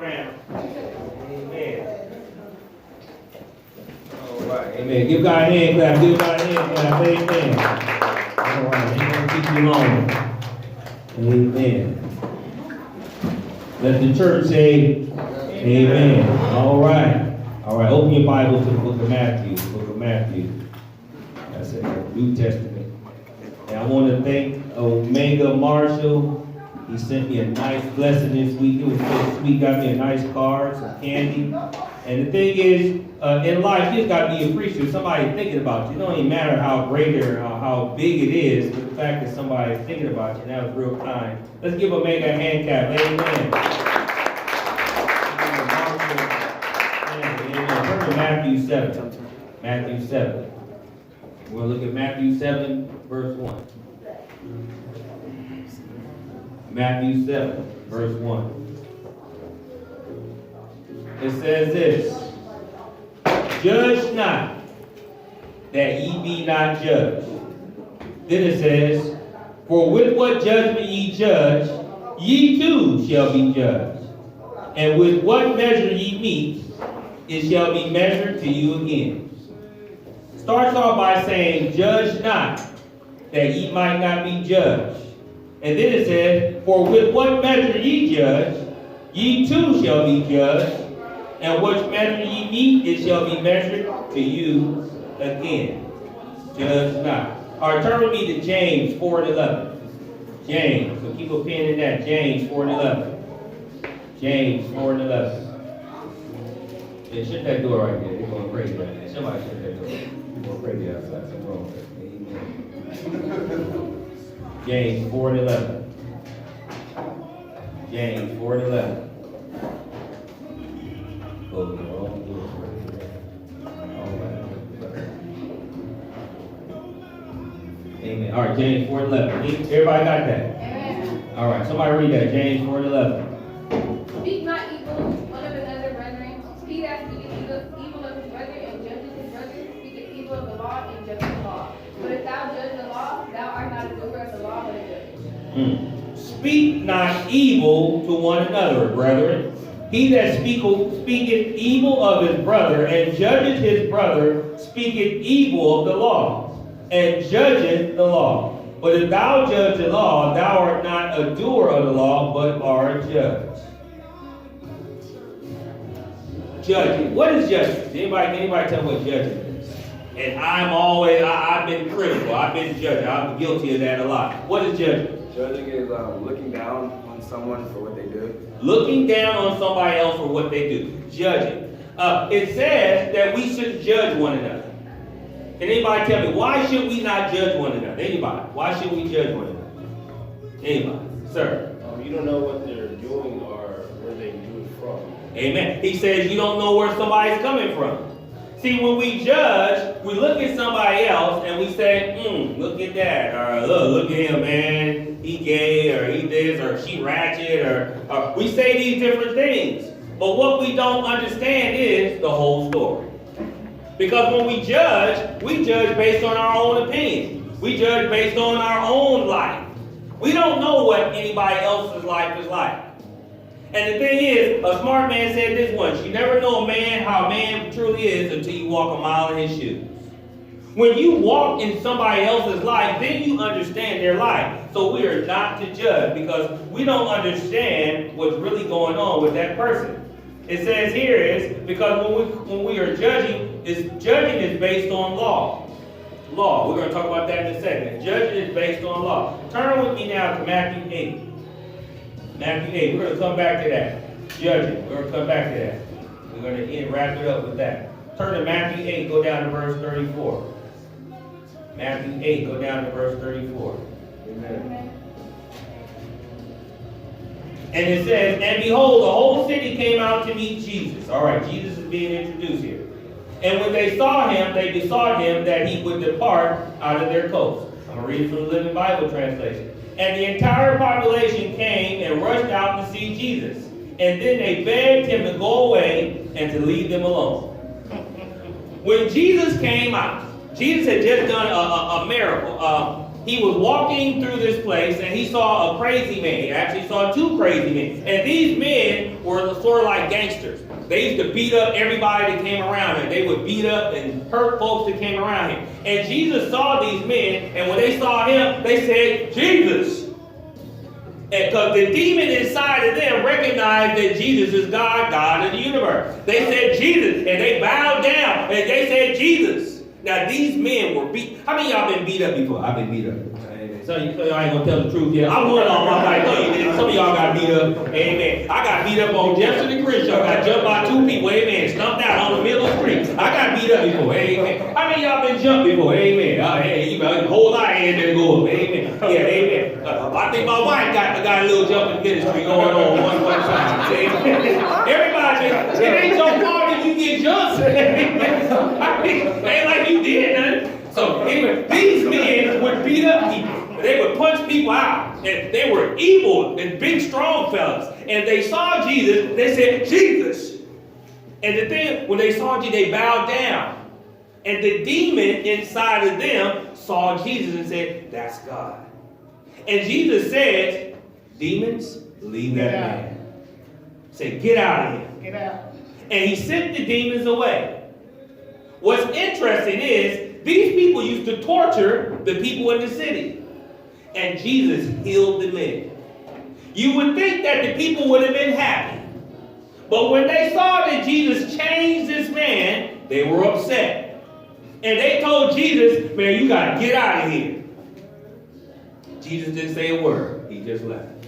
Amen. All right. Amen. Give God a hand clap. Give God a hand clap. Amen. All right. Ain't gonna keep you long. Amen. Let the church say, Amen. All right. All right. Open your Bible to the book of Matthew. The book of Matthew. That's it. New Testament. And I want to thank Omega Marshall. He sent me a nice blessing this week. It was so sweet. Got me a nice card, some candy. And the thing is, in life, you just got to be appreciative. Somebody thinking about you. It don't even matter how great or how big it is, but the fact that somebody's thinking about you, and that was real kind. Let's give Omega a hand clap. Amen. Amen. Turn to Matthew 7. Matthew 7. We're going to look at Matthew 7, verse 1. Matthew 7, verse 1. It says this: Judge not, that ye be not judged. Then it says, for with what judgment ye judge, ye too shall be judged. And with what measure ye meet, it shall be measured to you again. Starts off by saying, judge not, that ye might not be judged. And then it says, for with what measure ye judge, ye too shall be judged. And which measure ye meet, it shall be measured to you again. Judge not. All right, turn with me to James 4 and 11. James, so keep a pen in that. James 4 and 11. James 4 and 11. Yeah, shut that door right there. They're going crazy right there. Somebody shut that door. They're going crazy outside. Something wrong with it. Amen. James 4 and 11. James 4 and 11. Oh, the wrong door. Amen. All right, James 4 and 11. Everybody got that? Amen. All right, somebody read that. James 4 and 11. Speak not evil one of another, brethren. He that speaketh evil of his brother and judges his brother speaketh evil of the law and judges the law. But if thou judge the law, thou art not a doer of the law, but a judge. Speak not evil to one another, brethren. He that speaketh evil of his brother and judges his brother speaketh evil of the law, and judgeth the law. But if thou judge the law, thou art not a doer of the law, but art a judge. Judging. What is judging? Anybody tell me what judging is? And I've been critical. I've been judging. I'm guilty of that a lot. What is judging? Judging is looking down on someone for what they do. Looking down on somebody else for what they do. Judging. It says that we shouldn't judge one another. Can anybody tell me, why should we not judge one another? Anybody? Why should we judge one another? Anybody? Sir? You don't know what they're doing or where they do it from. Amen. He says you don't know where somebody's coming from. See, when we judge, we look at somebody else and we say, look at that, or look at him, man, he gay, or he this, or she ratchet, or we say these different things. But what we don't understand is the whole story. Because when we judge based on our own opinions. We judge based on our own life. We don't know what anybody else's life is like. And the thing is, a smart man said this once: you never know how a man truly is until you walk a mile in his shoes. When you walk in somebody else's life, then you understand their life. So we are not to judge because we don't understand what's really going on with that person. It says here is because when we are judging is based on law. Law. We're going to talk about that in a second. Judging is based on law. Turn with me now to Matthew 8. Matthew 8. We're going to come back to that. Judging. We're going to come back to that. We're going to wrap it up with that. Turn to Matthew 8. Go down to verse 34. Matthew 8. Go down to verse 34. Amen. And it says, and behold, the whole city came out to meet Jesus. All right, Jesus is being introduced here. And when they saw him, they besought him that he would depart out of their coast. I'm going to read it from the Living Bible translation. And the entire population came and rushed out to see Jesus. And then they begged him to go away and to leave them alone. When Jesus came out, Jesus had just done a miracle. he was walking through this place and he saw a crazy man. He actually saw two crazy men. And these men were sort of like gangsters. They used to beat up everybody that came around him. They would beat up and hurt folks that came around him. And Jesus saw these men, and when they saw him, they said, Jesus. Because the demon inside of them recognized that Jesus is God, God of the universe. They said Jesus, and they bowed down, and they said Jesus. Now these men were beat. How many of y'all been beat up before? I've been beat up. Some of y'all ain't gonna tell the truth yet. I'm going on my life. No, you didn't. Some of y'all got beat up. Amen. I got beat up on Jefferson and Crenshaw. I got jumped by two people. Amen. Stumped out on the middle of the street. I got beat up before. Amen. How many of y'all been jumped before? Amen. Hey, you got a whole lot of hands there go up. Amen. Yeah, amen. I think my wife got a little jumping ministry going on one time. Amen. Everybody, it ain't your fault if you get jumped. I mean, ain't like you did nothing. So anyway, these men would beat up people. They would punch people out. And they were evil and big, strong fellas. And they saw Jesus. They said, Jesus. And the thing, when they saw Jesus, they bowed down. And the demon inside of them saw Jesus and said, that's God. And Jesus said, demons, leave that man. Say, get out of here. Get out. And he sent the demons away. What's interesting is, these people used to torture the people in the city. And Jesus healed the men. You would think that the people would have been happy. But when they saw that Jesus changed this man, they were upset. And they told Jesus, man, you got to get out of here. Jesus didn't say a word. He just left.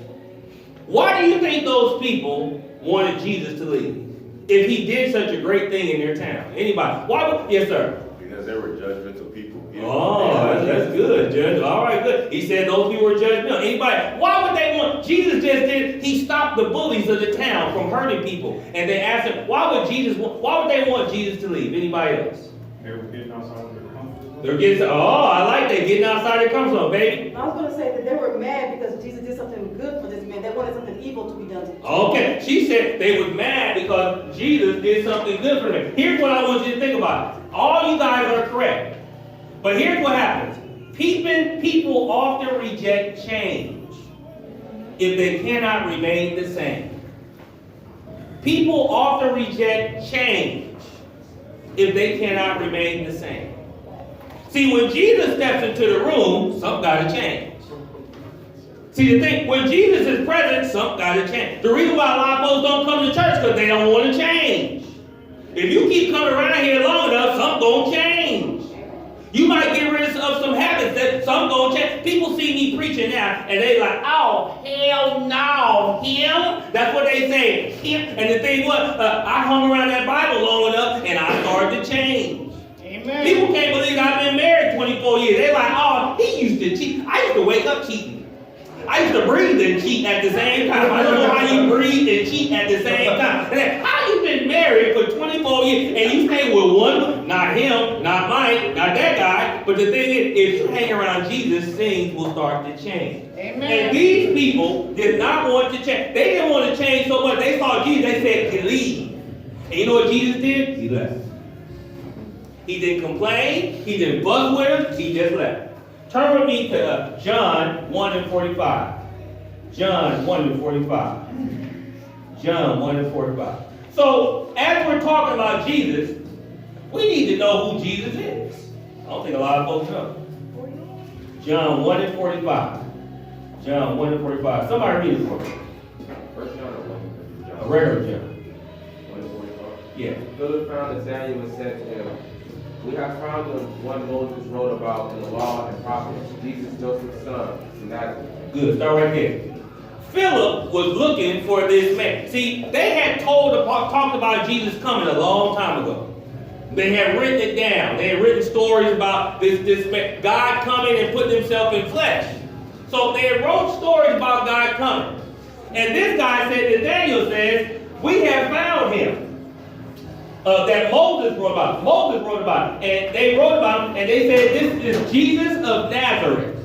Why do you think those people wanted Jesus to leave? If he did such a great thing in their town. Anybody? Why would, yes, sir. Because they were judgmental people. Oh, that's good, Judge. All right, good. He said those people were judgmental. Anybody? Why would they want? Jesus just did. He stopped the bullies of the town from hurting people, and they asked him, why would they want Jesus to leave? Anybody else? They were getting outside of their comfort zone. They're getting. Oh, I like that. Getting outside their comfort zone, baby. I was going to say that they were mad because Jesus did something good for this man. They wanted something evil to be done to him. Okay, she said they were mad because Jesus did something good for them. Here's what I want you to think about. All you guys are correct. But here's what happens. People often reject change if they cannot remain the same. People often reject change if they cannot remain the same. See, when Jesus steps into the room, something got to change. See, the thing, when Jesus is present, something got to change. The reason why a lot of folks don't come to church because they don't want to change. If you keep coming around here long enough, something going to change. You might get rid of some habits that some gonna change. People see me preaching now, and they like, oh, hell no, him? That's what they say, him. And the thing was, I hung around that Bible long enough, and I started to change. Amen. People can't believe I've been married 24 years. They're like, oh, he used to cheat. I used to wake up cheating. I used to breathe and cheat at the same time. I don't know how you breathe and cheat at the same time. And then, how you been married for 24 years and you stay with one, not him, not Mike, not that guy. But the thing is, if you hang around Jesus, things will start to change. Amen. And these people did not want to change. They didn't want to change so much. They saw Jesus, they said, leave. And you know what Jesus did? He left. He didn't complain. He didn't buzz with us. He just left. Turn with me to John 1 and 45. John 1 and 45. John 1 and 45. So, as we're talking about Jesus, we need to know who Jesus is. I don't think a lot of folks know. John 1 and 45. John 1 and 45. Somebody read it for me. First John or 1? A regular John. 1 and 45. Yeah. Philip found Nathanael and said to him, we have found the one Moses wrote about in the law and prophets, Jesus, Joseph's son, from Nazareth. Good. Start right there. Philip was looking for this man. See, they had talked about Jesus coming a long time ago. They had written it down. They had written stories about this man, God coming and putting himself in flesh. So they had wrote stories about God coming. And this guy said, Nathanael says, we have found him. That Moses wrote about. Moses wrote about. And they wrote about him, and they said, this is Jesus of Nazareth.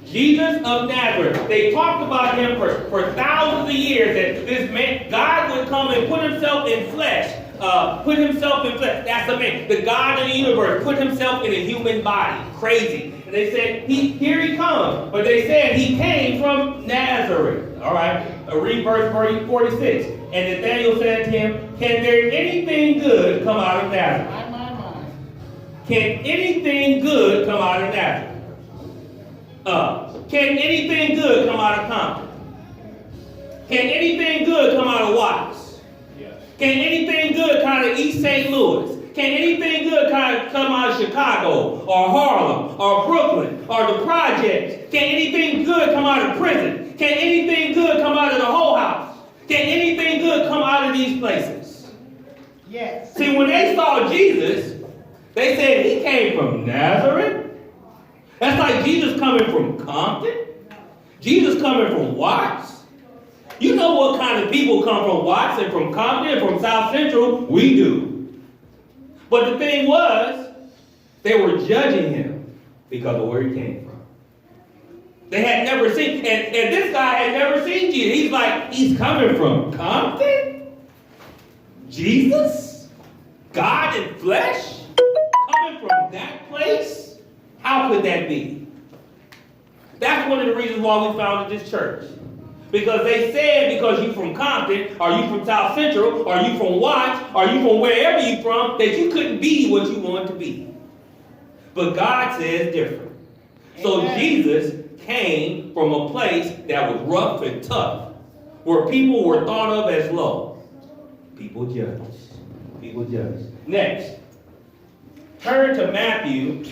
Jesus of Nazareth. They talked about him for thousands of years, that this man, God would come and put himself in flesh. That's the man. The God of the universe put himself in a human body. Crazy. And they said, here he comes. But they said he came from Nazareth. All right, read verse 46. And Nathanael said to him, can there anything good come out of Nazareth? Can anything good come out of Nazareth? Can anything good come out of Compton? Can anything good come out of Watts? Yes. Can anything good come out of East St. Louis? Can anything good come out of Chicago or Harlem or Brooklyn or the projects? Can anything good come out of prison? Can anything good come out of the whole house? Can anything good come out of these places? Yes. See, when they saw Jesus, they said he came from Nazareth. That's like Jesus coming from Compton. Jesus coming from Watts. You know what kind of people come from Watts and from Compton and from South Central? We do. But the thing was, they were judging him because of where he came from. They had never seen, and this guy had never seen Jesus. He's like, he's coming from Compton? Jesus? God in flesh? Coming from that place? How could that be? That's one of the reasons why we founded this church. Because they said, because you from Compton, or you from South Central, or you from Watts, or you from wherever you from, that you couldn't be what you wanted to be. But God says different. So Amen. Jesus came from a place that was rough and tough, where people were thought of as low. People judge. People judge. Next, turn to Matthew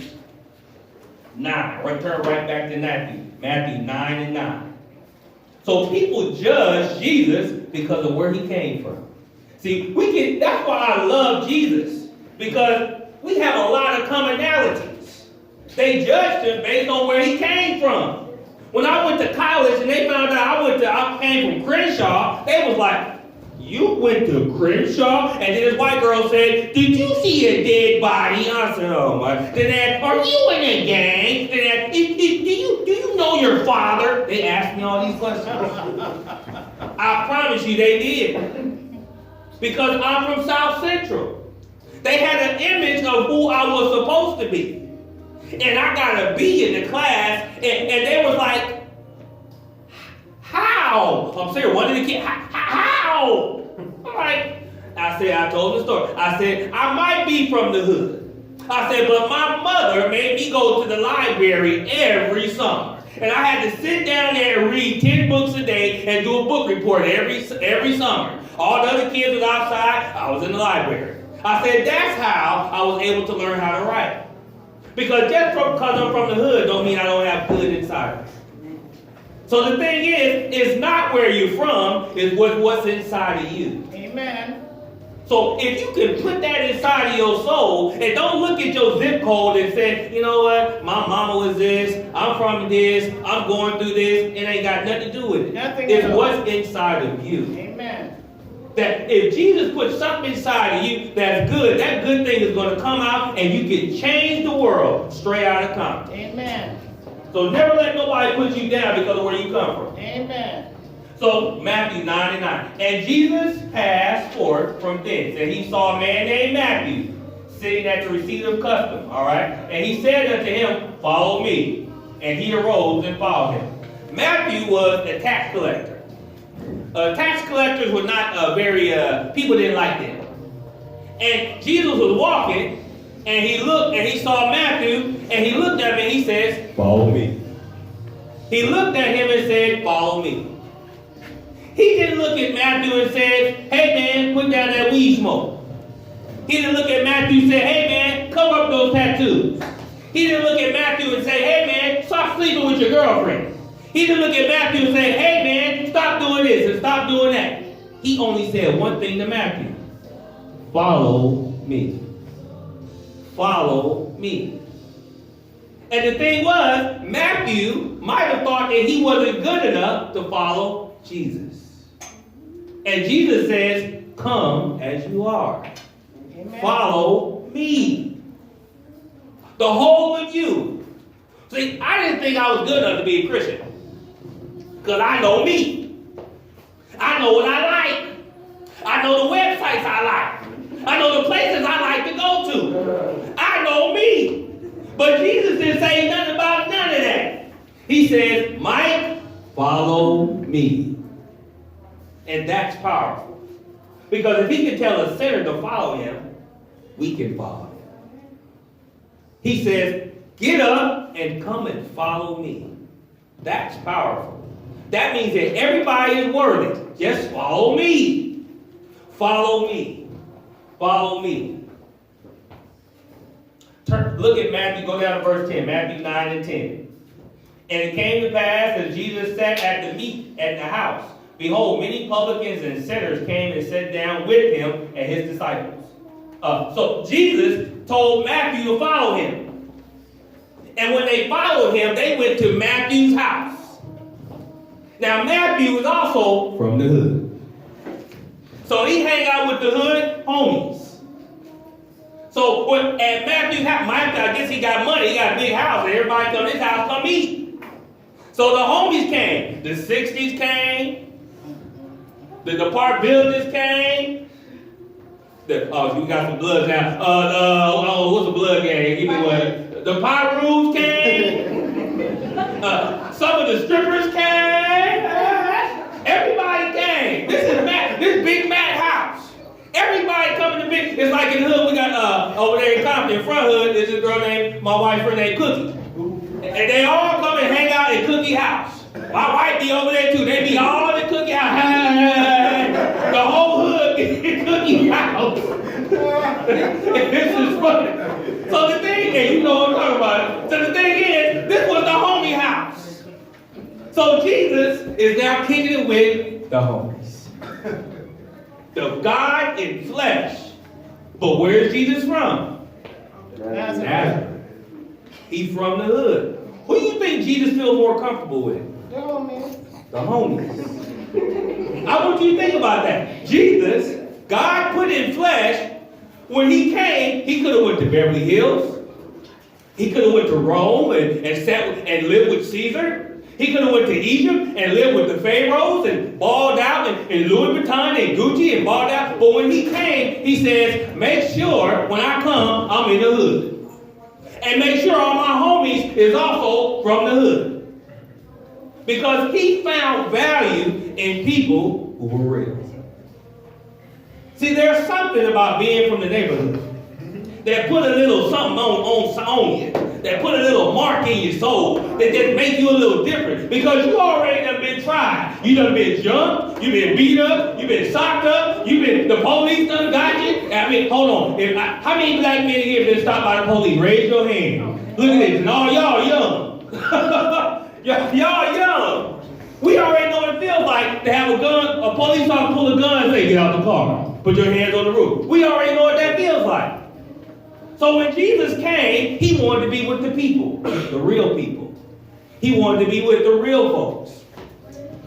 9. Turn right back to Matthew. Matthew 9 and 9. So people judge Jesus because of where he came from. See, that's why I love Jesus, because we have a lot of commonalities. They judged him based on where he came from. When I went to college and they found out I came from Crenshaw, they was like, you went to Crenshaw? And then this white girl said, did you see a dead body? I said, oh my. Then they, are you in a gang? Then they, do you know your father? They asked me all these questions. I promise you they did. Because I'm from South Central. They had an image of who I was supposed to be. And I got a B in the class, and they was like, how? I'm serious, one of the kids, how? I'm like, I told the story. I said, I might be from the hood. I said, but my mother made me go to the library every summer. And I had to sit down there and read 10 books a day and do a book report every summer. All the other kids was outside, I was in the library. I said, that's how I was able to learn how to write. Because just because I'm from the hood don't mean I don't have good inside. So the thing is, it's not where you're from, it's what's inside of you. Amen. So if you can put that inside of your soul, and don't look at your zip code and say, you know what, my mama was this, I'm from this, I'm going through this, it ain't got nothing to do with it. Nothing it's at all. what's inside of you. Amen. That if Jesus puts something inside of you that's good, that good thing is going to come out and you can change the world straight out of Compton. Amen. So never let nobody put you down because of where you come from. Amen. So Matthew 9 and 9. And Jesus passed forth from thence, and he saw a man named Matthew sitting at the receipt of custom. All right? And he said unto him, follow me. And he arose and followed him. Matthew was a tax collector. Tax collectors were not people didn't like them. And Jesus was walking, and he looked, and he saw Matthew, and he looked at him, and he says, follow me. He looked at him and said, follow me. He didn't look at Matthew and said, hey man, put down that weed smoke. He didn't look at Matthew and say, hey man, cover up those tattoos. He didn't look at Matthew and say, hey man, stop sleeping with your girlfriend. He didn't look at Matthew and say, hey man, stop doing this and stop doing that. He only said one thing to Matthew. Follow me. Follow me. And the thing was, Matthew might have thought that he wasn't good enough to follow Jesus. And Jesus says, come as you are. Amen. Follow me. The whole of you. See, I didn't think I was good enough to be a Christian. Because I know me. I know what I like. I know the websites I like. I know the places I like to go to. I know me. But Jesus didn't say nothing about says, Mike, follow me. And that's powerful. Because if he can tell a sinner to follow him, we can follow him. He says, get up and come and follow me. That's powerful. That means that everybody is worthy. Just follow me. Follow me. Follow me. Look at Matthew, go down to verse 10, Matthew 9 and 10. And it came to pass as Jesus sat at the meat at the house, behold, many publicans and sinners came and sat down with him and his disciples. So Jesus told Matthew to follow him. And when they followed him, they went to Matthew's house. Now Matthew was also from the hood. So he hang out with the hood homies. So at Matthew's house, Matthew, I guess he got money, he got a big house, and everybody come to his house, come eat. So the homies came, the 60s came, the Depart Builders came, we got some bloods now. What's the blood gang? Give me one. The Pyrus came, some of the strippers came, everybody came. This Big Matt house. Everybody coming to big. It's like in the hood, we got over there in Compton, front hood, there's a girl named, my wife, her name Cookie. And they all come and hang out in Cookie house. My wife be over there too. They be all in Cookie house. The whole hood in Cookie house. This is funny. So the thing is, you know what I'm talking about. So the thing is, this was the homie house. So Jesus is now kicking it with the homies. The God in flesh. But where is Jesus from? Nazareth. He's from the hood. Who do you think Jesus feels more comfortable with? The homies. The homies. I want you to think about that. Jesus, God put in flesh. When he came, he could have went to Beverly Hills. He could have went to Rome and lived with Caesar. He could have went to Egypt and lived with the pharaohs and balled out in Louis Vuitton and Gucci and balled out. But when he came, he says, make sure when I come, I'm in the hood. And make sure all my homies is also from the hood. Because he found value in people who were real. See, there's something about being from the neighborhood that put a little something on you, that put a little mark in your soul, that just make you a little different. Because you already done been tried. You done been jumped, you been beat up, you been socked up, the police done got you. I mean, hold on. How many black men here been stopped by the police? Raise your hand. Look at this, and all y'all young. Y'all young. We already know what it feels like to have a gun, a police officer pull a gun and say, get out the car. Put your hands on the roof. We already know what that feels like. So when Jesus came, he wanted to be with the people, the real people. He wanted to be with the real folks.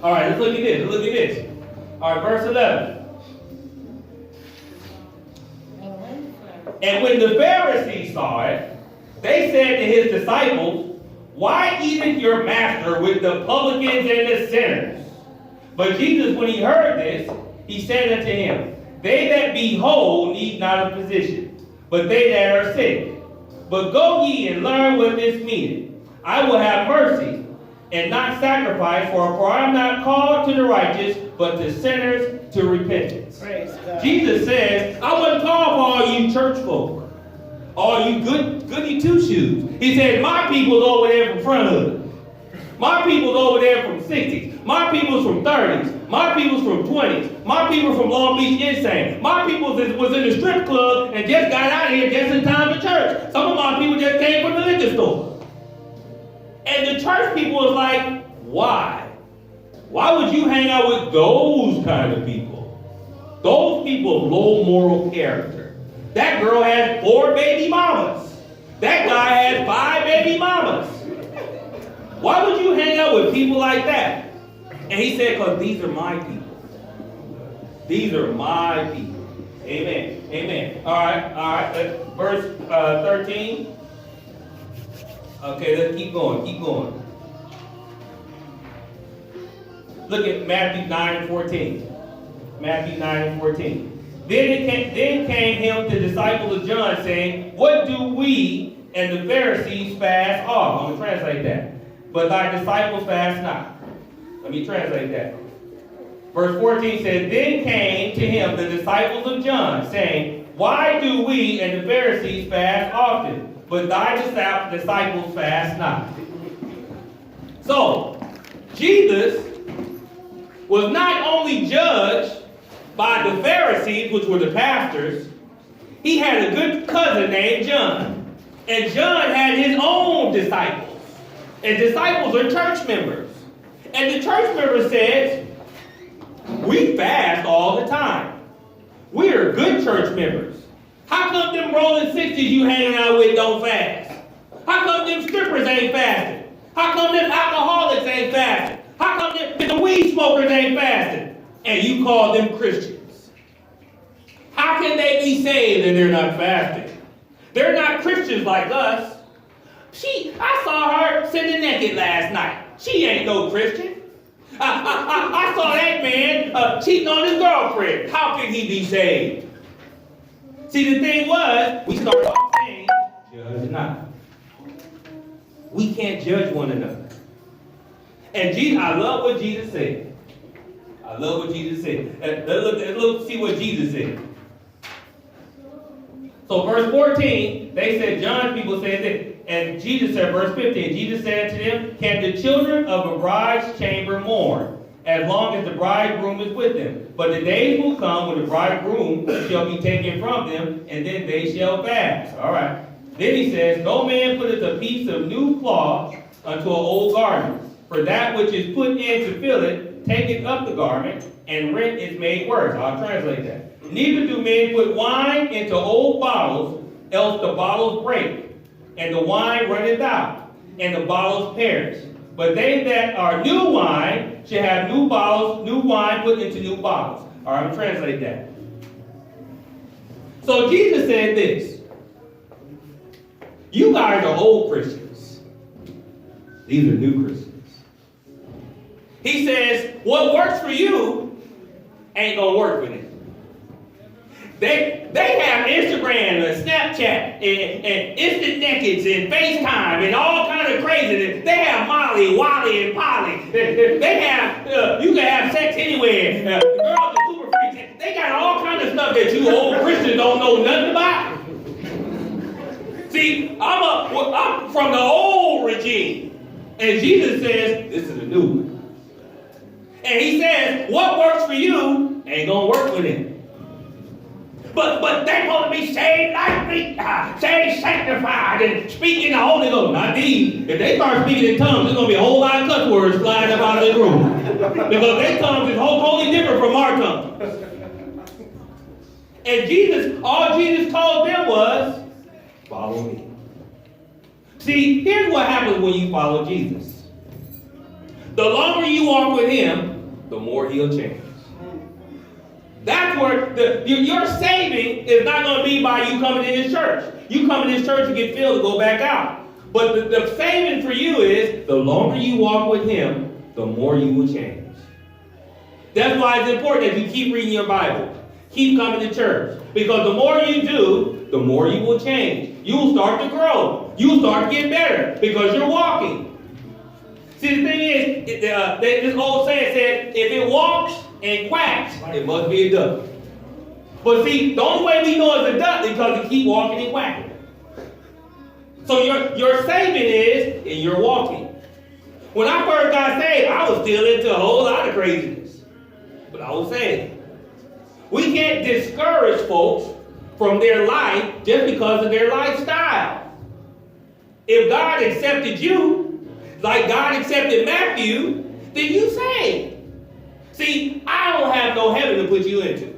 All right, let's look at this. Let's look at this. All right, verse 11. And when the Pharisees saw it, they said to his disciples, why eateth your master with the publicans and the sinners? But Jesus, when he heard this, he said unto him, they that be whole need not a physician, but they that are sick. But go ye and learn what this meaneth. I will have mercy and not sacrifice, for I am not called to the righteous, but to sinners to repentance. Praise God. Jesus says, I wasn't called for all you church folk, all you goody two-shoes. He said, my people's over there from front hood. My people's over there from 60s. My people's from 30s. My people's from 20s. My people from Long Beach Insane. My people was in the strip club and just got out of here just in time for church. Some of my people just came from the liquor store. And the church people was like, why? Why would you hang out with those kind of people? Those people of low moral character. That girl had 4 baby mamas. That guy had 5 baby mamas. Why would you hang out with people like that? And he said, because these are my people. These are my people. Amen. Amen. All right. Verse 13. Okay, let's keep going. Keep going. Look at Matthew 9:14. Matthew 9:14. Then came him the disciples of John, saying, what do we and the Pharisees fast off? I'm going to translate that. but thy disciples fast not. Let me translate that. Verse 14 says, then came to him the disciples of John, saying, why do we and the Pharisees fast often, but thy disciples fast not? So, Jesus was not only judged by the Pharisees, which were the pastors. He had a good cousin named John. And John had his own disciples. And disciples are church members. And the church members said, we fast all the time. We're good church members. How come them rolling 60s you hanging out with don't fast? How come them strippers ain't fasting? How come them alcoholics ain't fasting? How come the weed smokers ain't fasting? And you call them Christians. How can they be saved and they're not fasting? They're not Christians like us. I saw her sitting naked last night. She ain't no Christian. I saw that man cheating on his girlfriend. How can he be saved? See, the thing was, we started off saying, judge not. We can't judge one another. And Jesus, I love what Jesus said. I love what Jesus said. Let's see what Jesus said. So verse 14, they said, John's people said this. And Jesus said, verse 15, Jesus said to them, can the children of a bride's chamber mourn, as long as the bridegroom is with them? But the days will come when the bridegroom shall be taken from them, and then they shall fast. All right. Then he says, no man putteth a piece of new cloth unto an old garment. For that which is put in to fill it, taketh up the garment, and rent is made worse. I'll translate that. Neither do men put wine into old bottles, else the bottles break, and the wine runneth out, and the bottles perish. But they that are new wine shall have new bottles, new wine put into new bottles. All right, I'll translate that. So Jesus said this. You guys are old Christians. These are new Christians. He says, what works for you ain't gonna work for them. They have Instagram and Snapchat and instant nakeds and FaceTime and all kind of craziness. They have Molly, Wally, and Polly. They have, you can have sex anywhere. Girls are super freaks. They got all kinds of stuff that you old Christians don't know nothing about. See, I'm from the old regime. And Jesus says, this is a new one. And he says, what works for you ain't gonna work for them. But they're going to be saved like me, saved, sanctified, and speaking the Holy Ghost. Not these. If they start speaking in tongues, there's going to be a whole lot of cuss words flying up out of the room. Because their tongues is totally different from our tongues. And Jesus, all Jesus told them was, follow me. See, here's what happens when you follow Jesus. The longer you walk with him, the more he'll change. That's where your saving is not going to be by you coming to this church. You come to this church to get filled to go back out. But the saving for you is the longer you walk with him, the more you will change. That's why it's important that you keep reading your Bible. Keep coming to church. Because the more you do, the more you will change. You will start to grow. You will start to get better because you're walking. See, the thing is, this old saying said, if it walks and quacks, it must be a duck. But see, the only way we know it's a duck is because you keep walking and quacking. So your saving is in your walking. When I first got saved, I was still into a whole lot of craziness. But I was saved. We can't discourage folks from their life just because of their lifestyle. If God accepted you, like God accepted Matthew, then you saved. See, I don't have no heaven to put you into.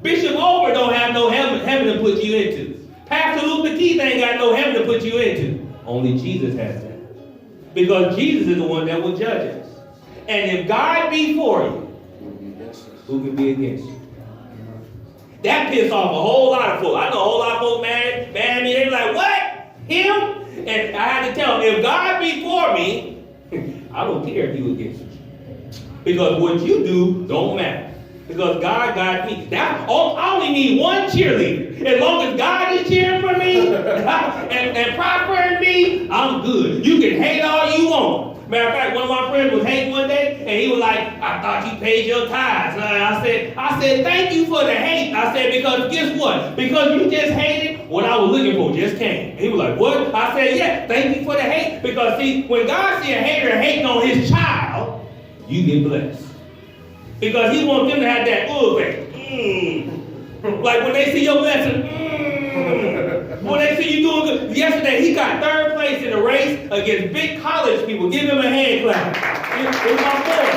Bishop Over don't have no heaven to put you into. Pastor Luther Keith ain't got no heaven to put you into. Only Jesus has that. Because Jesus is the one that will judge us. And if God be for you, who can be against you? That pissed off a whole lot of folks. I know a whole lot of folks mad at me. They be like, what? Him? And I had to tell them, if God be for me, I don't care if you against you. Because what you do don't matter. Because God got me. I only need one cheerleader. As long as God is cheering for me and prospering me, I'm good. You can hate all you want. Matter of fact, one of my friends was hating one day, and he was like, I thought you paid your tithes. I said, thank you for the hate. I said, because guess what? Because you just hated, what I was looking for just came. And he was like, what? I said, yeah, thank you for the hate. Because see, when God see a hater hating on his child, you get blessed. Because he wants them to have that effect. Like when they see your blessing, when they see you doing good. Yesterday, he got 3rd place in a race against big college people. Give him a hand clap. It was my boy.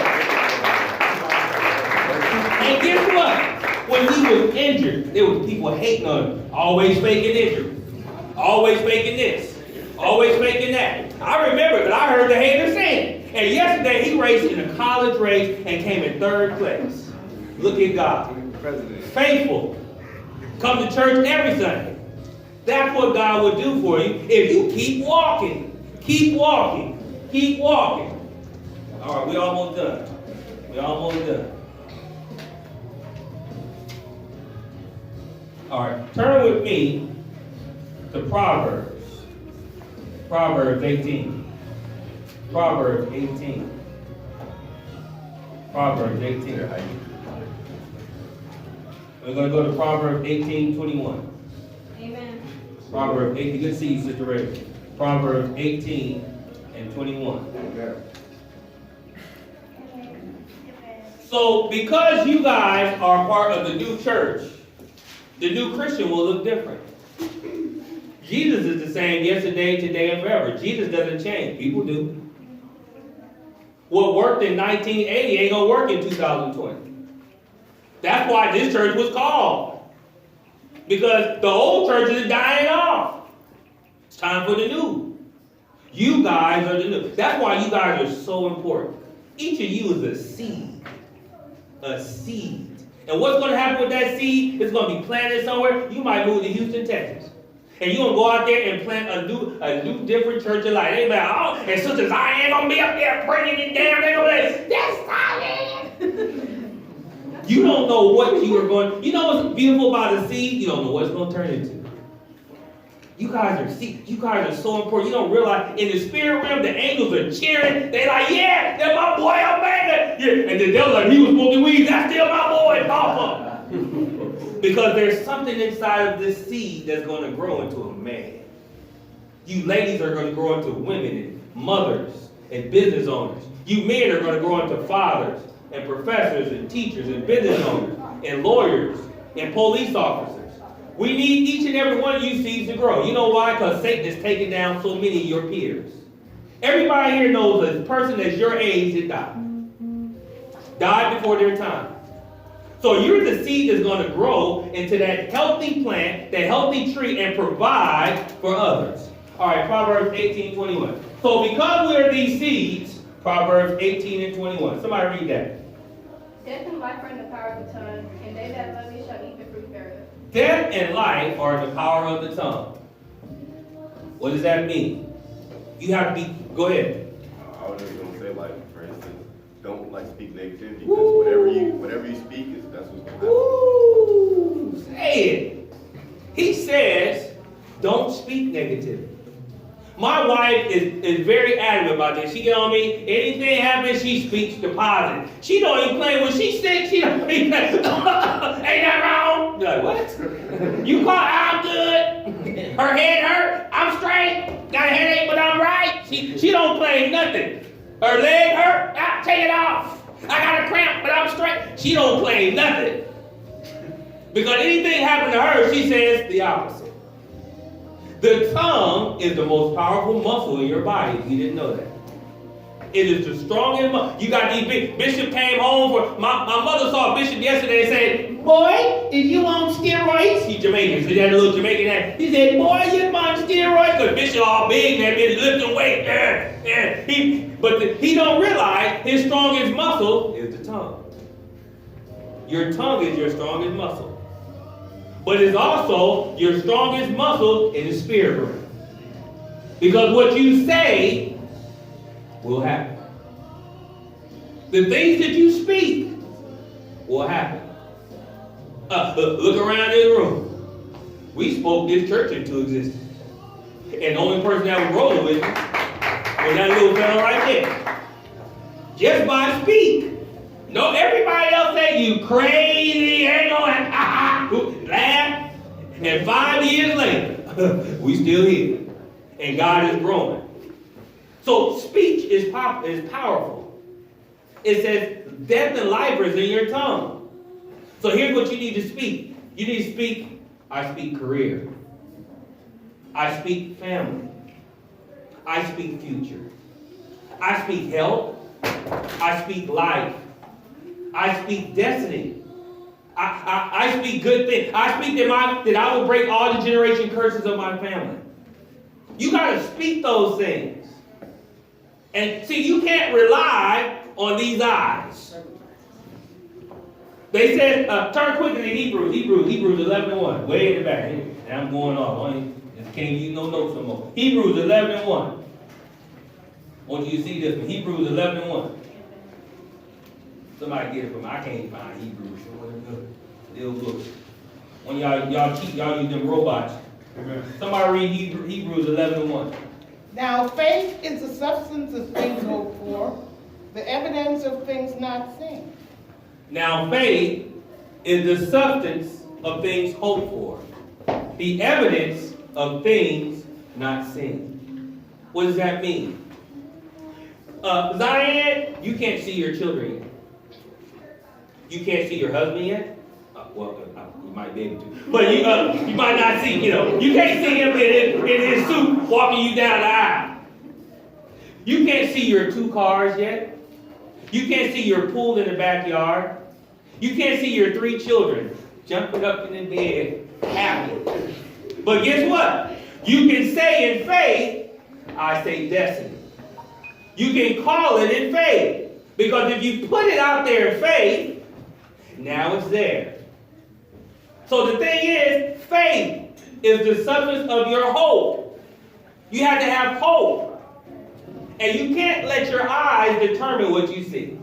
And guess what? When he was injured, there was people hating on him. Always faking injury. Always faking this. Always faking that. I remember because I heard the haters saying it. And yesterday he raced in a college race and came in 3rd place. Look at God. Faithful. Come to church every Sunday. That's what God will do for you if you keep walking. Keep walking. Keep walking. All right, we're almost done. We're almost done. All right, turn with me to Proverbs. Proverbs 18. Proverbs 18. Proverbs 18. We're going to go to Proverbs 18:21. Amen. Proverbs 18. Good to see you, Sister Ray. Proverbs 18 and 21. So, because you guys are part of the new church, the new Christian will look different. Jesus is the same yesterday, today, and forever. Jesus doesn't change. People do. What worked in 1980 ain't gonna work in 2020. That's why this church was called. Because the old church is dying off. It's time for the new. You guys are the new. That's why you guys are so important. Each of you is a seed. A seed. And what's going to happen with that seed? It's going to be planted somewhere. You might move to Houston, Texas. And you're going to go out there and plant a new different church of life. They be like, oh, and Sister Zion going to be up there bringing it down. They're going to be like, that's Zion. You don't know what you are going. You know what's beautiful about a seed? You don't know what it's going to turn into. You guys are so important. You don't realize in the spirit realm, the angels are cheering. They're like, yeah, that's my boy, Omega. Yeah. And the devil's like, he was smoking weed. That's still my boy, Papa. Because there's something inside of this seed that's going to grow into a man. You ladies are going to grow into women and mothers and business owners. You men are going to grow into fathers and professors and teachers and business owners and lawyers and police officers. We need each and every one of you seeds to grow. You know why? Because Satan is taking down so many of your peers. Everybody here knows a person that's your age that died. Died before their time. So you're the seed that's going to grow into that healthy plant, that healthy tree, and provide for others. All right, Proverbs 18:21. So because we're these seeds, Proverbs 18 and 21. Somebody read that. Death and life are in the power of the tongue, and they that love it shall eat the fruit thereof. Death and life are in the power of the tongue. What does that mean? You have to be, go ahead. I was just gonna say, like, for instance, don't like speak negativity because whatever you speak is that's what's gonna happen. Ooh, say it. He says, don't speak negativity. My wife is very adamant about this. She get on me. Anything happens, she speaks the positive. She don't even play when she's sick. She don't even play. Ain't that wrong? You're like, what? You call, I'm good. Her head hurt. I'm straight. Got a headache, but I'm right. She don't play nothing. Her leg hurt. Take it off. I got a cramp, but I'm straight. She don't play nothing. Because anything happened to her, she says the opposite. The tongue is the most powerful muscle in your body. If you didn't know that. It is the strongest muscle. You got these big. Bishop came home for my mother saw Bishop yesterday and said, boy, did you on steroids? He's Jamaican, so he had a little Jamaican accent. He said, boy, you on steroids? Because Bishop all big and that bitch lifting weight. But he don't realize his strongest muscle is the tongue. Your tongue is your strongest muscle. But it's also your strongest muscle in the spirit realm. Because what you say will happen. The things that you speak will happen. Look around this room. We spoke this church into existence. And the only person that was rolling with me was that little fella right there. Just by speak. No, everybody else say you crazy, ain't no laugh. And 5 years later, we still here. And God is growing. So speech is powerful. It says death and life is in your tongue. So here's what you need to speak. You need to speak, I speak career. I speak family. I speak future. I speak health. I speak life. I speak destiny. I speak good things. I speak that I will break all the generation curses of my family. You got to speak those things. And see, you can't rely on these eyes. They said, turn quickly to Hebrews 11:1, way in the back. And I'm going off. I can't use no notes no more. Hebrews 11:1. I want you to see this one. Hebrews 11:1. Somebody get it from me. I can't find Hebrews. Little book. When y'all cheat, y'all use them robots. Amen. Somebody read Hebrews 11:1. Now faith is the substance of things hoped for, the evidence of things not seen. Now faith is the substance of things hoped for, the evidence of things not seen. What does that mean? Zion, you can't see your children yet. You can't see your husband yet. You might be able to, but you might not see. You can't see him in his suit walking you down the aisle. You can't see your 2 cars yet. You can't see your pool in the backyard. You can't see your 3 children jumping up in the bed happy. But guess what? You can say in faith, I say destiny. You can call it in faith. Because if you put it out there in faith, now it's there. So the thing is, faith is the substance of your hope. You have to have hope. And you can't let your eyes determine what you see.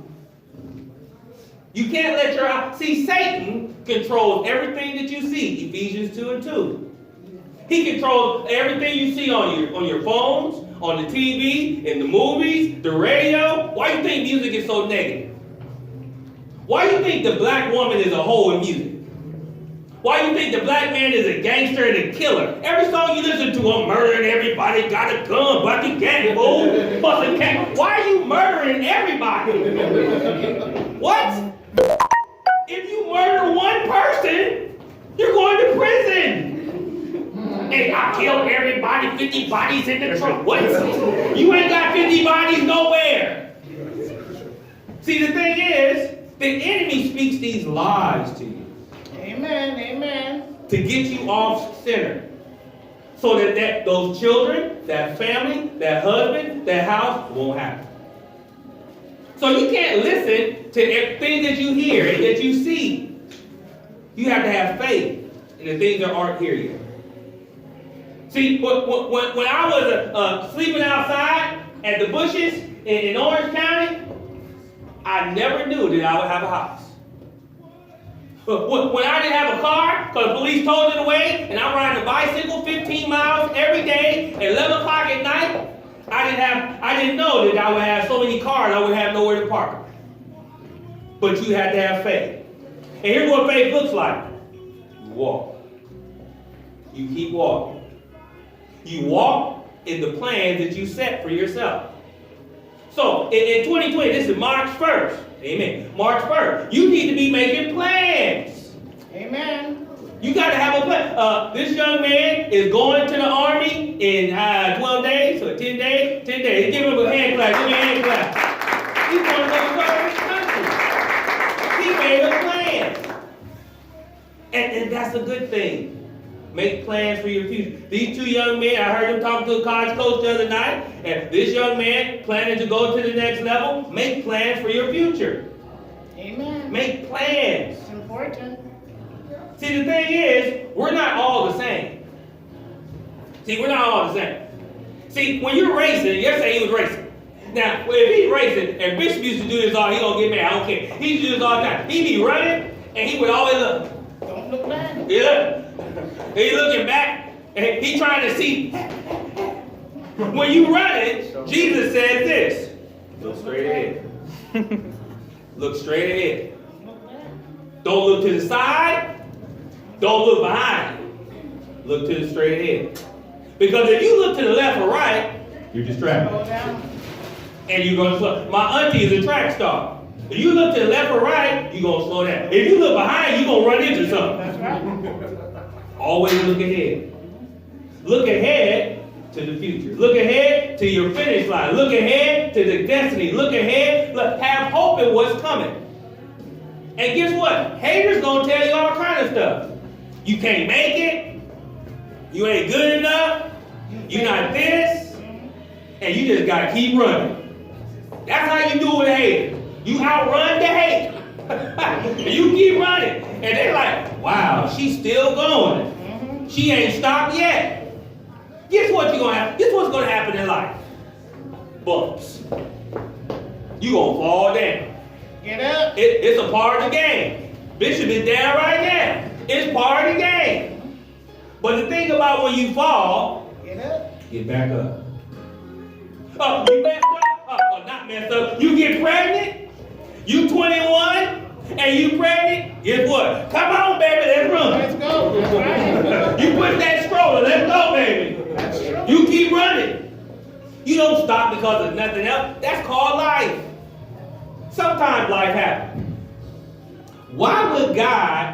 You can't let your eyes... See, Satan controls everything that you see. Ephesians 2:2. He controls everything you see on your phones, on the TV, in the movies, the radio. Why do you think music is so negative? Why do you think the black woman is a hoe in music? Why do you think the black man is a gangster and a killer? Every song you listen to, I'm murdering everybody, got a gun, but you can't move, busting cat. Why are you murdering everybody? What? If you murder one person, you're going to prison. Hey, I killed everybody, 50 bodies in the trunk. What? You ain't got 50 bodies nowhere. See, the thing is, the enemy speaks these lies to you. Amen, amen. To get you off center. So that those children, that family, that husband, that house won't happen. So you can't listen to things that you hear and that you see. You have to have faith in the things that aren't here yet. See, when I was sleeping outside at the bushes in Orange County, I never knew that I would have a house. When I didn't have a car, because the police towed it away, and I'm riding a bicycle 15 miles every day at 11 o'clock at night, I didn't know that I would have so many cars I would have nowhere to park. But you had to have faith. And here's what faith looks like. You walk. You keep walking. You walk in the plans that you set for yourself. So, in 2020, this is March 1st. Amen. March 1st. You need to be making plans. Amen. You got to have a plan. This young man is going to the army in 12 days, or 10 days. 10 days. Give him a hand clap. Give me a hand clap. He's going to go to the country. He made a plan. And that's a good thing. Make plans for your future. These 2 young men, I heard them talking to a college coach the other night, and this young man planning to go to the next level. Make plans for your future. Amen. Make plans. It's important. See, the thing is, we're not all the same. See, we're not all the same. See, when you're racing, yesterday he was racing. Now, if he's racing, and Bishop used to do this all, he gonna get mad, I don't care. He used to do this all the time. He'd be running, and he would always look. Don't Don't look back. He looking back, and he trying to see. When you run it, Jesus says this: look straight ahead. Look straight ahead. Don't look to the side. Don't look behind you. Look to the straight ahead. Because if you look to the left or right, you're distracted. Go down. And you're going to slow. My auntie is a track star. If you look to the left or right, you're going to slow down. If you look behind, you're going to run into something. That's right. Always look ahead. Look ahead to the future. Look ahead to your finish line. Look ahead to the destiny. Look ahead. Look, have hope in what's coming. And guess what? Haters going to tell you all kind of stuff. You can't make it. You ain't good enough. You're not this. And you just got to keep running. That's how you do it with haters. You outrun the hate. And you keep running. And they're like, wow, she's still going. She ain't stopped yet. Guess what you're gonna have? Guess what's gonna happen in life? Bumps. You gonna fall down. Get up. It's a part of the game. Bishop is down right now. It's part of the game. But the thing about when you fall, Get up. get back up. You messed up? Not messed up. You get pregnant? You 21 and you pregnant? Guess what? Come on, baby, let's run. Let's go. That's right. You push that stroller, let's go, baby. That's true. You keep running. You don't stop because of nothing else. That's called life. Sometimes life happens. Why would God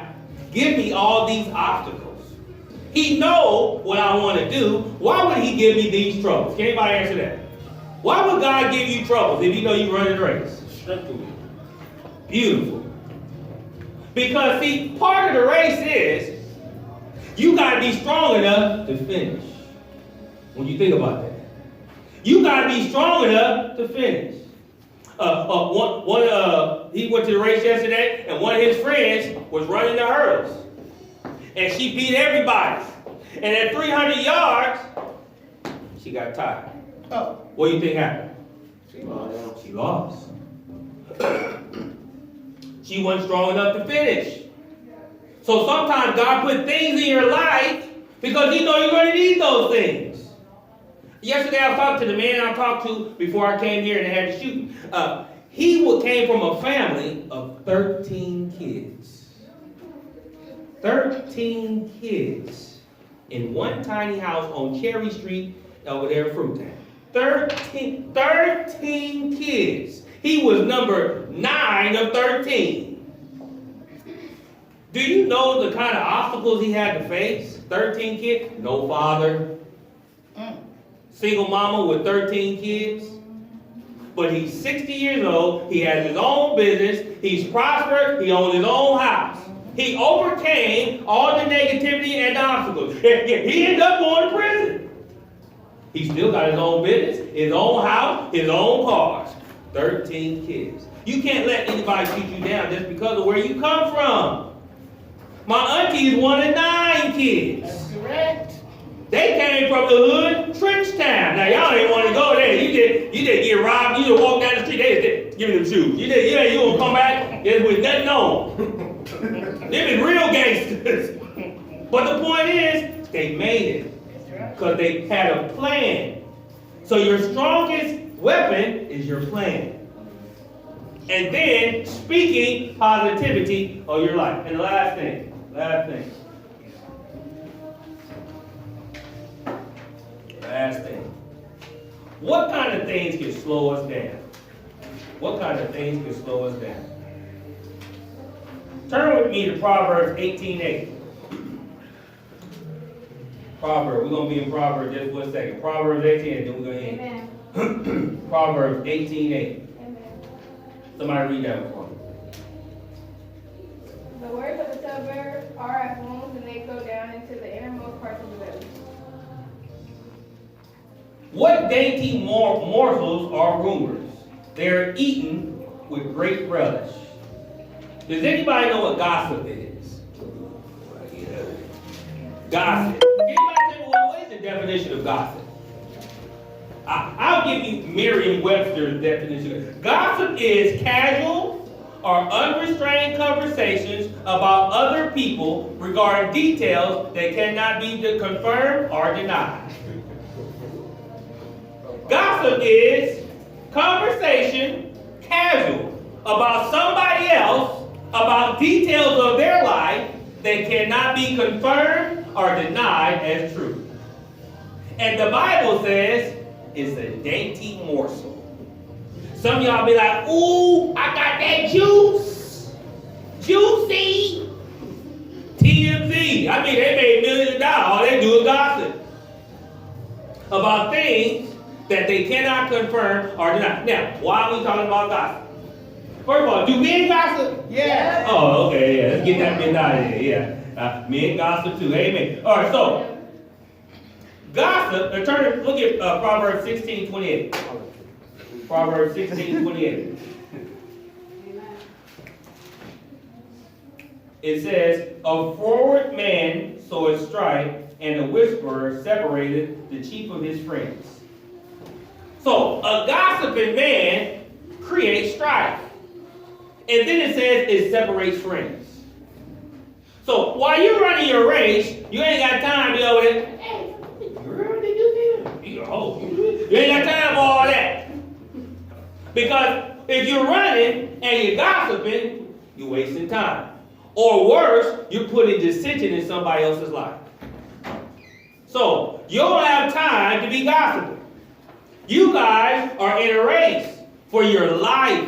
give me all these obstacles? He knows what I want to do. Why would he give me these troubles? Can anybody answer that? Why would God give you troubles if you know you run a race? Strengthen me. Beautiful. Because see, part of the race is you got to be strong enough to finish. When you think about that, you got to be strong enough to finish. He went to the race yesterday, and one of his friends was running the hurdles, and she beat everybody. And at 300 yards, she got tired. Oh. What do you think happened? She lost. She lost. She wasn't strong enough to finish. So sometimes God put things in your life because he knows you're going to need those things. Yesterday I was talking to the man I talked to before I came here and they had to shoot. He came from a family of 13 kids. 13 kids in one tiny house on Cherry Street over there in Fruitown. 13 kids. He was number 9 of 13. Do you know the kind of obstacles he had to face? 13 kids, no father. Single mama with 13 kids. But he's 60 years old. He has his own business. He's prospered. He owns his own house. He overcame all the negativity and the obstacles. He ended up going to prison. He still got his own business, his own house, his own cars. 13 kids. You can't let anybody shoot you down just because of where you come from. My auntie is one of 9 kids. That's correct. They came from the hood, Trenchtown. Now y'all didn't want to go there. You did get robbed. You just walk down the street. They just give me them shoes. You gonna come back with nothing on. Them is real gangsters. But the point is, they made it because they had a plan. So your strongest weapon is your plan. And then speaking positivity of your life. And the last thing. Last thing. What kind of things can slow us down? What kind of things can slow us down? Turn with me to Proverbs 18:8. We're going to be in Proverbs just for a second. Proverbs 18, then we're going to end. Amen. Proverbs 18:8. Amen. Somebody read that for me. The words of the cupbearer are as wounds, and they go down into the innermost parts of the belly. What dainty morsels are rumors? They are eaten with great relish. Does anybody know what gossip is? Gossip. Anybody tell me what is the definition of gossip? I'll give you Merriam-Webster's definition. Gossip is casual, are unrestrained conversations about other people regarding details that cannot be confirmed or denied. Gossip is conversation, casual, about somebody else, about details of their life that cannot be confirmed or denied as true. And the Bible says it's a dainty morsel. Some of y'all be like, ooh, I got that juice. Juicy. TMZ. I mean, they made millions of dollars. All they do is gossip about things that they cannot confirm or deny. Now, why are we talking about gossip? First of all, do men gossip? Yes. Oh, okay, yeah. Let's get that bit out of here. Yeah. Men gossip too. Amen. All right, so gossip, look at Proverbs 16:28. Proverbs 16:28. It says, a forward man soweth strife, and a whisperer separated the chief of his friends. So, a gossiping man creates strife. And then it says it separates friends. So, while you're running your race, you ain't got time to be over there, hey, girl, did you see him? You ain't got time for all that. Because if you're running and you're gossiping, you're wasting time. Or worse, you're putting dissension in somebody else's life. So, you don't have time to be gossiping. You guys are in a race for your life.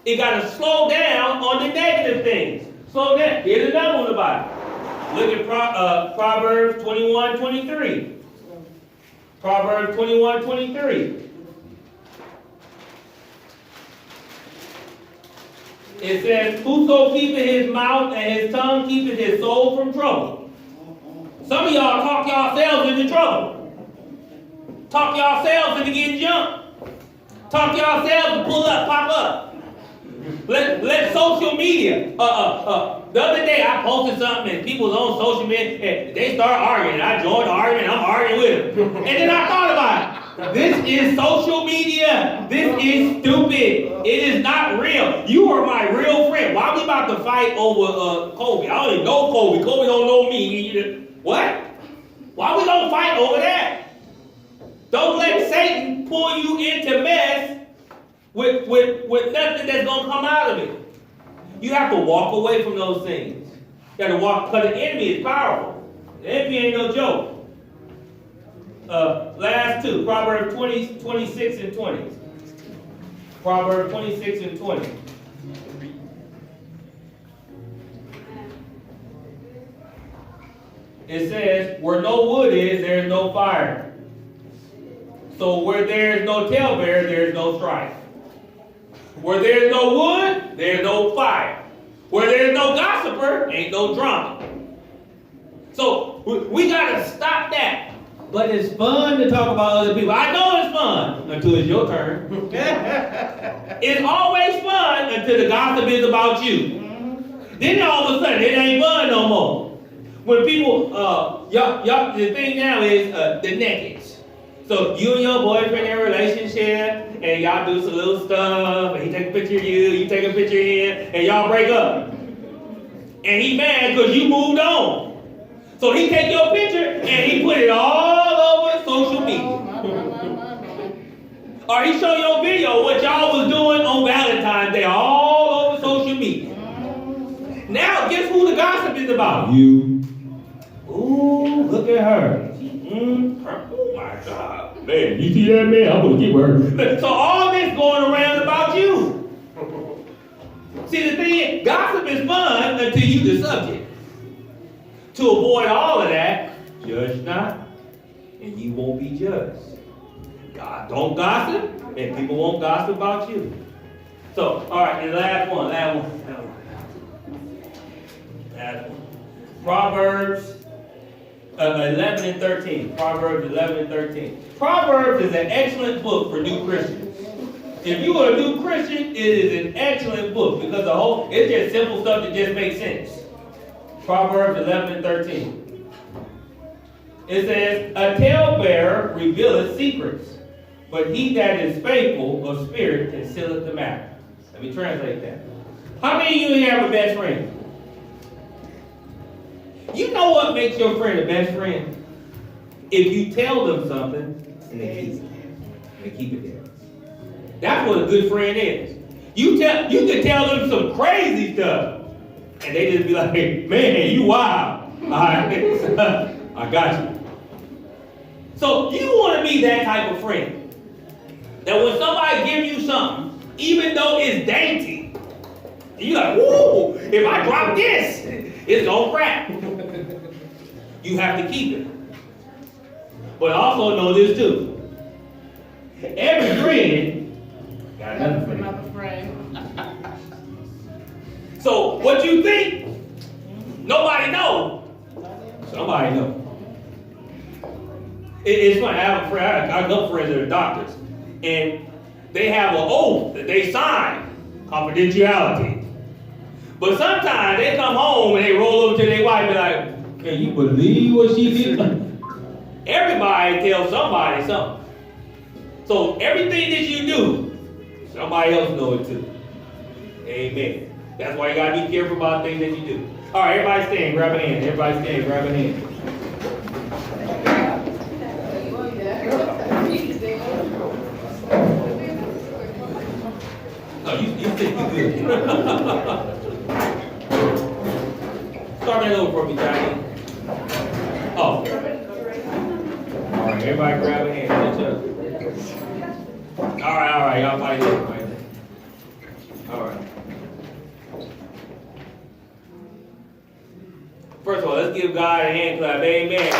You got to slow down on the negative things. Slow down. Here's another one about it. Look at Proverbs 21:23. Proverbs 21:23. It says, whoso keepeth his mouth and his tongue keepeth his soul from trouble. Some of y'all talk yourselves into trouble. Talk yourselves into getting jumped. Talk yourselves to pull up, pop up. Let social media. The other day I posted something and people was on social media and they start arguing. I joined the argument, I'm arguing with them. And then I thought about it. This is social media. This is stupid. It is not real. You are my real friend. Why are we about to fight over Kobe? I don't even know Kobe. Kobe don't know me. What? Why we gonna fight over that? Don't let Satan pull you into mess with nothing that's gonna come out of it. You have to walk away from those things. You have to walk, because the enemy is powerful. The enemy ain't no joke. Last two, Proverbs 26 and 20. Proverbs 26 and 20. It says, where no wood is, there is no fire. So where there is no talebearer, there is no strife. Where there is no wood, there is no fire. Where there is no gossiper, ain't no drama. So we got to stop that. But it's fun to talk about other people. I know it's fun until it's your turn. It's always fun until the gossip is about you. Then all of a sudden, it ain't fun no more. When people, y'all, the thing now is the naked. So you and your boyfriend in a relationship, and y'all do some little stuff, and he take a picture of you, you take a picture of him, and y'all break up. And he mad because you moved on. So he take your picture and he put it all over social media. Or he show your video what y'all was doing on Valentine's Day all over social media. Now guess who the gossip is about? You. Ooh, look at her. Oh my God. Man, you see that man? I'm gonna get her. So all this going around about you. See, the thing is, gossip is fun until you the subject. To avoid all of that, judge not, and you won't be judged. God, don't gossip, and people won't gossip about you. So, all right, and last one. Proverbs 11 and 13. Proverbs 11 and 13. Proverbs is an excellent book for new Christians. If you are a new Christian, it is an excellent book because it's just simple stuff that just makes sense. Proverbs 11 and 13. It says, a talebearer revealeth secrets, but he that is faithful of spirit concealeth the matter. Let me translate that. How many of you have a best friend? You know what makes your friend a best friend? If you tell them something and they keep it. They keep it there. That's what a good friend is. You can tell them some crazy stuff. And they just be like, hey, man, you wild. All right. I got you. So you want to be that type of friend. That when somebody gives you something, even though it's dainty, you like, whoa, if I drop this, it's gonna crack. You have to keep it. But also know this too. Every friend got another friend. So what you think, nobody knows. Somebody knows. It's funny, I have a friend, I know friends that are doctors, and they have an oath that they sign, confidentiality. But sometimes they come home and they roll over to their wife and be like, can you believe what she did? Everybody tells somebody something. So everything that you do, somebody else knows it too. Amen. That's why you gotta be careful about things that you do. All right, everybody stand, grab a hand. Everybody stand, grab a hand. No, you think you good. Start that over for me, Johnny. Oh. All right, everybody grab a hand. All right, y'all fight it. All right. First of all, let's give God a hand clap. Amen.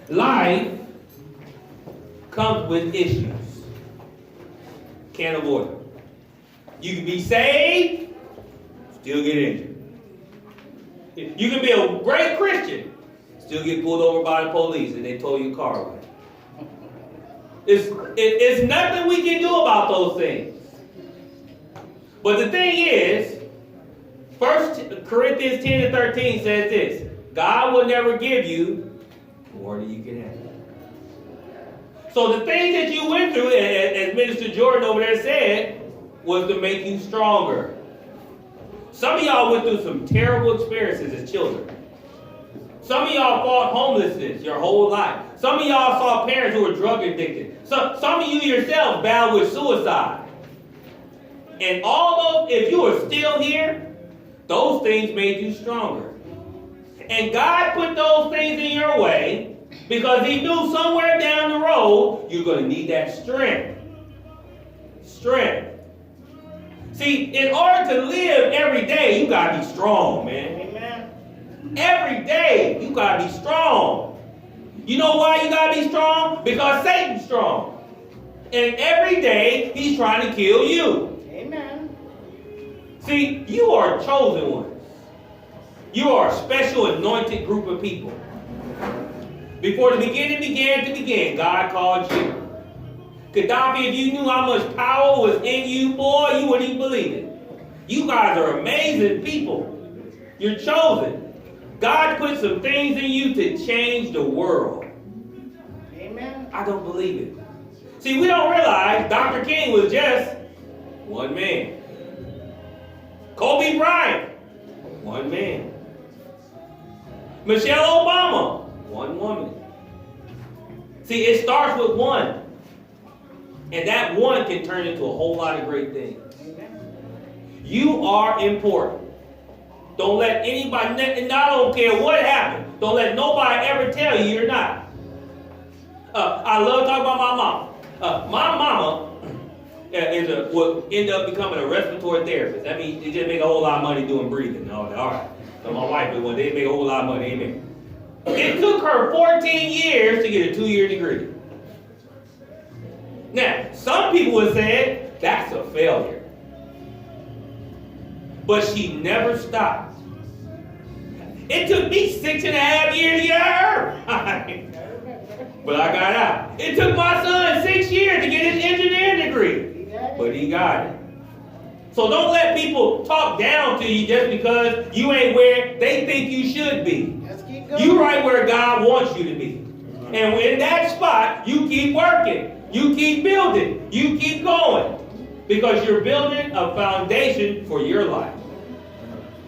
Life comes with issues. Can't avoid it. You can be saved, still get injured. You can be a great Christian, still get pulled over by the police and they tow your car away. It's nothing we can do about those things. But the thing is, 1 Corinthians 10 and 13 says this: God will never give you more than you can handle. So the things that you went through, as Minister Jordan over there said, was to make you stronger. Some of y'all went through some terrible experiences as children. Some of y'all fought homelessness your whole life. Some of y'all saw parents who were drug addicted. Some of you yourselves battled with suicide. And all those, if you are still here, those things made you stronger. And God put those things in your way because He knew somewhere down the road you're going to need that strength. Strength. See, in order to live every day, you got to be strong, man. Amen. Every day, you got to be strong. You know why you got to be strong? Because Satan's strong. And every day, he's trying to kill you. Amen. See, you are chosen ones. You are a special anointed group of people. Before the beginning began to begin, God called you. Gaddafi, if you knew how much power was in you, boy, you wouldn't even believe it. You guys are amazing people. You're chosen. God put some things in you to change the world. Amen. I don't believe it. See, we don't realize Dr. King was just one man. Kobe Bryant, one man. Michelle Obama, one woman. See, it starts with one. And that one can turn into a whole lot of great things. You are important. Don't let anybody, and I don't care what happened, don't let nobody ever tell you you're not. I love talking about my mom. My mama will end up becoming a respiratory therapist. That means they just make a whole lot of money doing breathing and all that. All right. So my wife did one. They make a whole lot of money. Amen. It took her 14 years to get a 2-year degree. Now, some people would say that's a failure. But she never stopped. It took me 6.5 years to get her. But I got out. It took my son 6 years to get his engineering degree. But he got it. So don't let people talk down to you just because you ain't where they think you should be. You right where God wants you to be. And in that spot, you keep working. You keep building. You keep going. Because you're building a foundation for your life.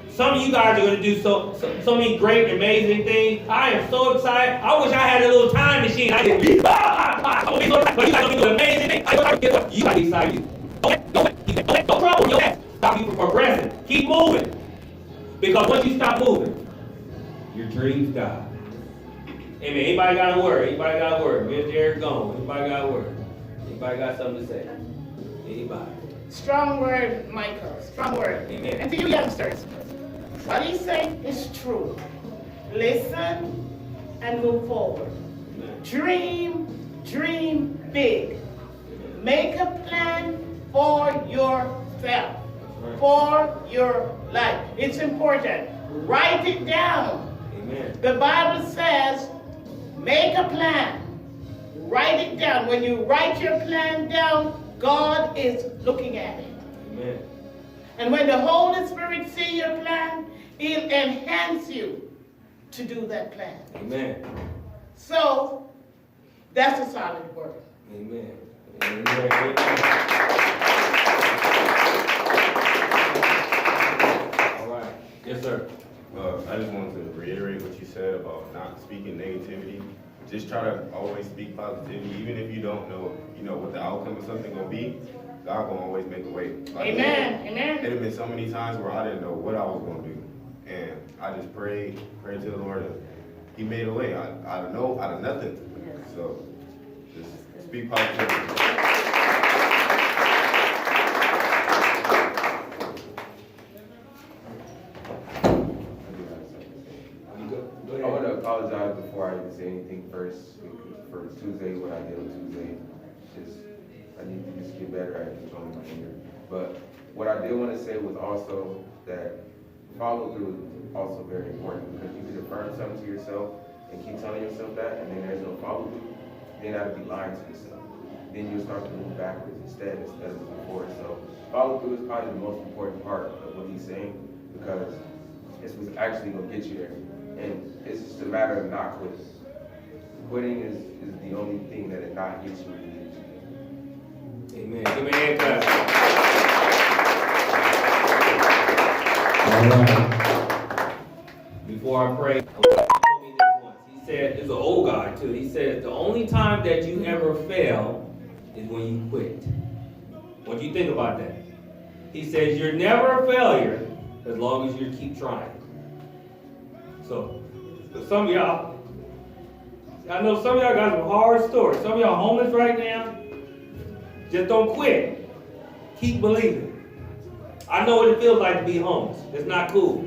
Some of you guys are going to do so many great, amazing things. I am so excited. I wish I had a little time machine. I could be, but you guys are going to do amazing things. You got to be excited. Don't trouble your ass. Stop you from progressing. Keep moving. Because once you stop moving, your dreams die. Amen. Anybody got a word? Anybody got a word? Mr. Eric gone. Anybody got a word? Anybody got something to say? Anybody? Strong word, Michael. Strong word. Amen. And to you youngsters, what he's saying is true. Listen and move forward. Dream big. Make a plan for yourself, for your life. It's important. Write it down. Amen. The Bible says, make a plan. Write it down. When you write your plan down, God is looking at it. Amen. And when the Holy Spirit sees your plan, He'll enhance you to do that plan. Amen. So, that's a solid word. Amen. Amen. Amen. All right. Yes, sir. I just wanted to reiterate what you said about not speaking negativity. Just try to always speak positivity, even if you don't know, what the outcome of something gonna be. God gonna always make a way. Like, Amen. Amen. There have been so many times where I didn't know what I was gonna do, and I just prayed to the Lord, and He made a way out of nothing. So just speak positivity. I want to apologize before I even say anything first for Tuesday, what I did on Tuesday. I need to just get better at controlling my anger. But what I did want to say was also that follow through is also very important, because you can affirm something to yourself and keep telling yourself that, and then there's no follow through. Then that'll be lying to yourself. Then you'll start to move backwards instead of moving forward. So follow through is probably the most important part of what he's saying, because it's what's actually going to get you there. And it's just a matter of not quitting. Quitting is the only thing that it not gets you where you need to be. Amen. Give me a hand clap. All right. Before I pray, he told me this once. He said, it's an old guy too. He said, the only time that you ever fail is when you quit. What do you think about that? He says, you're never a failure as long as you keep trying. So some of y'all, I know some of y'all got some hard stories. Some of y'all homeless right now. Just don't quit. Keep believing. I know what it feels like to be homeless. It's not cool.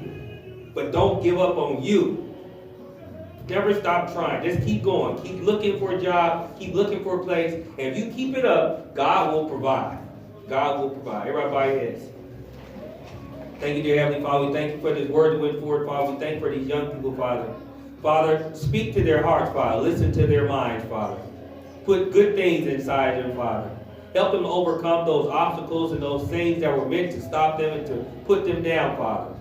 But don't give up on you. Never stop trying. Just keep going. Keep looking for a job. Keep looking for a place. And if you keep it up, God will provide. God will provide. Everybody bow your heads. Thank you, dear Heavenly Father. We thank you for this word that went forward, Father. We thank you for these young people, Father. Father, speak to their hearts, Father. Listen to their minds, Father. Put good things inside them, Father. Help them to overcome those obstacles and those things that were meant to stop them and to put them down, Father.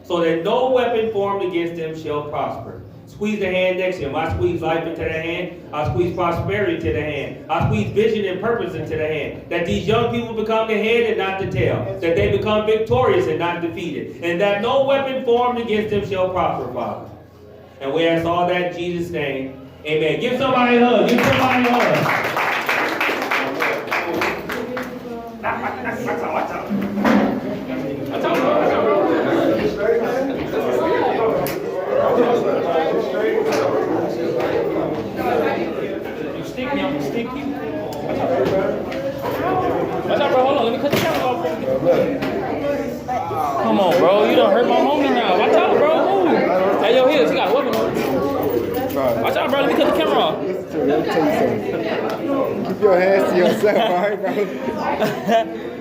So that no weapon formed against them shall prosper. Squeeze the hand next to him. I squeeze life into the hand. I squeeze prosperity into the hand. I squeeze vision and purpose into the hand. That these young people become the head and not the tail. That they become victorious and not defeated. And that no weapon formed against them shall prosper, Father. And we ask all that in Jesus' name. Amen. Give somebody a hug. Give somebody a hug. Watch out. You sticky. I'm sticky. Watch out, bro. Hold on. Let me cut the camera off. Come on, bro. You done hurt my homie now. Watch out, bro. Move. Hey, yo, here. You got a weapon on. Watch out, bro. Let me cut the camera off. Keep your hands to yourself, all right, bro?